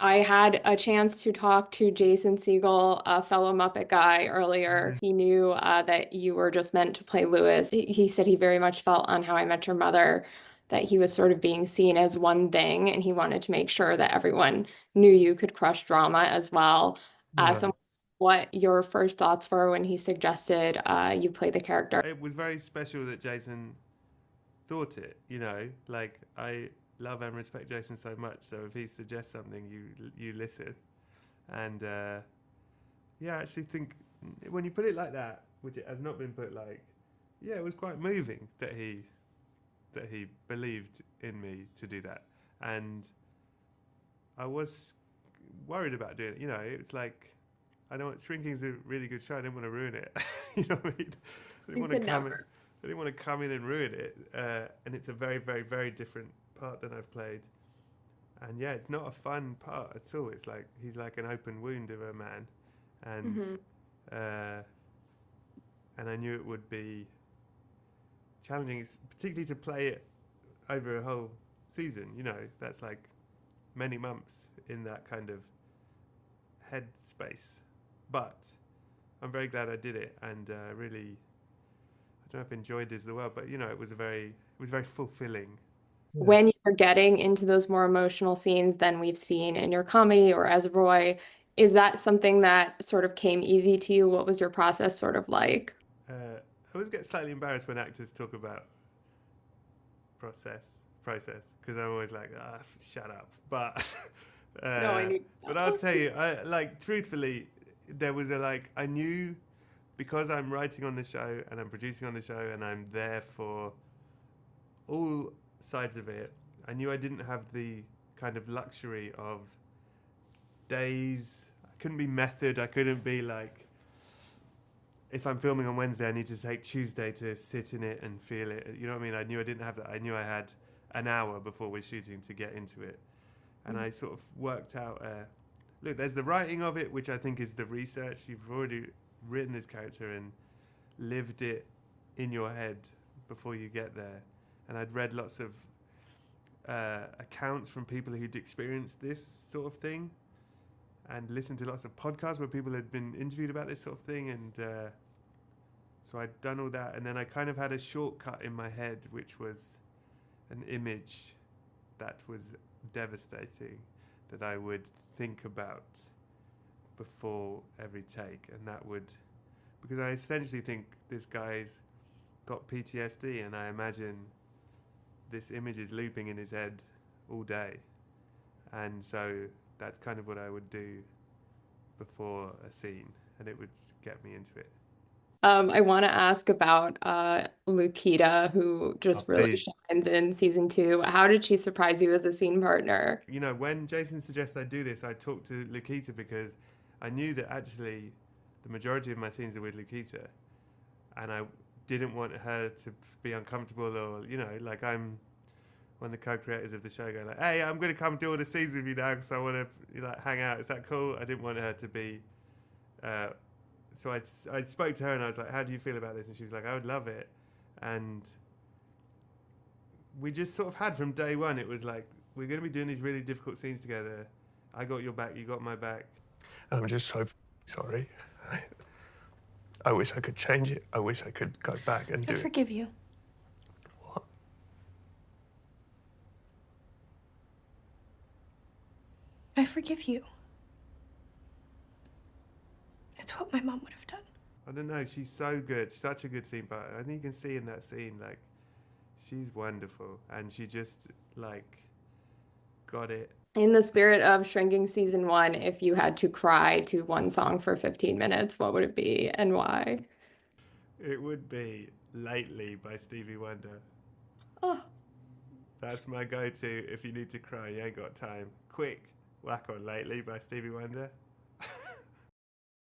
I had a chance to talk to Jason Segel, a fellow Muppet guy, earlier. He knew that you were just meant to play Lewis. He said he very much felt on How I Met Your Mother that he was sort of being seen as one thing, and he wanted to make sure that everyone knew you could crush drama as well. So, Right. what your first thoughts were when he suggested you play the character? It was very special that Jason thought it, like I love and respect Jason so much, so if he suggests something, you listen. And yeah, I actually think when you put it like that, which it has not been put like, yeah, it was quite moving that he believed in me to do that. And I was worried about doing it. It's like I don't want Shrinking's a really good show. I didn't want to ruin it. You know what I mean? I didn't You want to could come in. never. I didn't want to come in and ruin it. And it's a very, very, very different part than I've played. And yeah, it's not a fun part at all. It's like he's like an open wound of a man, and Hmm. uh, and I knew it would be challenging, particularly to play it over a whole season. That's like many months in that kind of head space. But I'm very glad I did it, and really, I don't know if enjoyed is the word, but it was very fulfilling. Yeah. When you're getting into those more emotional scenes than we've seen in your comedy or as Roy, is that something that sort of came easy to you? What was your process sort of like? I always get slightly embarrassed when actors talk about process because I'm always like, shut up. But No, I uh, knew. but I'll tell you, I like truthfully, there was a like I knew because I'm writing on the show and I'm producing on the show and I'm there for all sides of it. I knew I didn't have the kind of luxury of days. I couldn't be method. I couldn't be like, if I'm filming on Wednesday, I need to take Tuesday to sit in it and feel it. You know what I mean? I knew I didn't have that. I knew I had an hour before we're shooting to get into it. And I sort of worked out look, there's the writing of it, which I think is the research. You've already written this character and lived it in your head before you get there. And I'd read lots of accounts from people who'd experienced this sort of thing and listened to lots of podcasts where people had been interviewed about this sort of thing. And so I'd done all that. And then I kind of had a shortcut in my head, which was an image that was devastating that I would think about before every take. And that would, because I essentially think this guy's got PTSD, and I imagine this image is looping in his head all day. And so that's kind of what I would do before a scene, and it would get me into it. I want to ask about Lukita, who Oh, just really please. shines in season two. How did she surprise you as a scene partner? When Jason suggested I do this, I talked to Lukita because I knew that actually the majority of my scenes are with Lukita, and I didn't want her to be uncomfortable or like I'm one of the co-creators of the show going like, hey, I'm going to come do all the scenes with you now because I want to like hang out. Is that cool? I didn't want her to be. Uh, so I spoke to her and I was like, how do you feel about this? And she was like, I would love it. And we just sort of had from day one. It was like we're going to be doing these really difficult scenes together. I got your back. You got my back. I'm just so sorry. I wish I could change it. I wish I could go back and I do it. forgive you. What? I forgive you. It's what my mom would have done. I don't know. She's so good. Such a good scene partner. I think you can see in that scene, like, she's wonderful. And she just, like, got it. In the spirit of Shrinking season one, if you had to cry to one song for 15 minutes, what would it be and why? It would be Lately by Stevie Wonder. Oh, That's my go to if you need to cry, you ain't got time. Quick, whack on Lately by Stevie Wonder.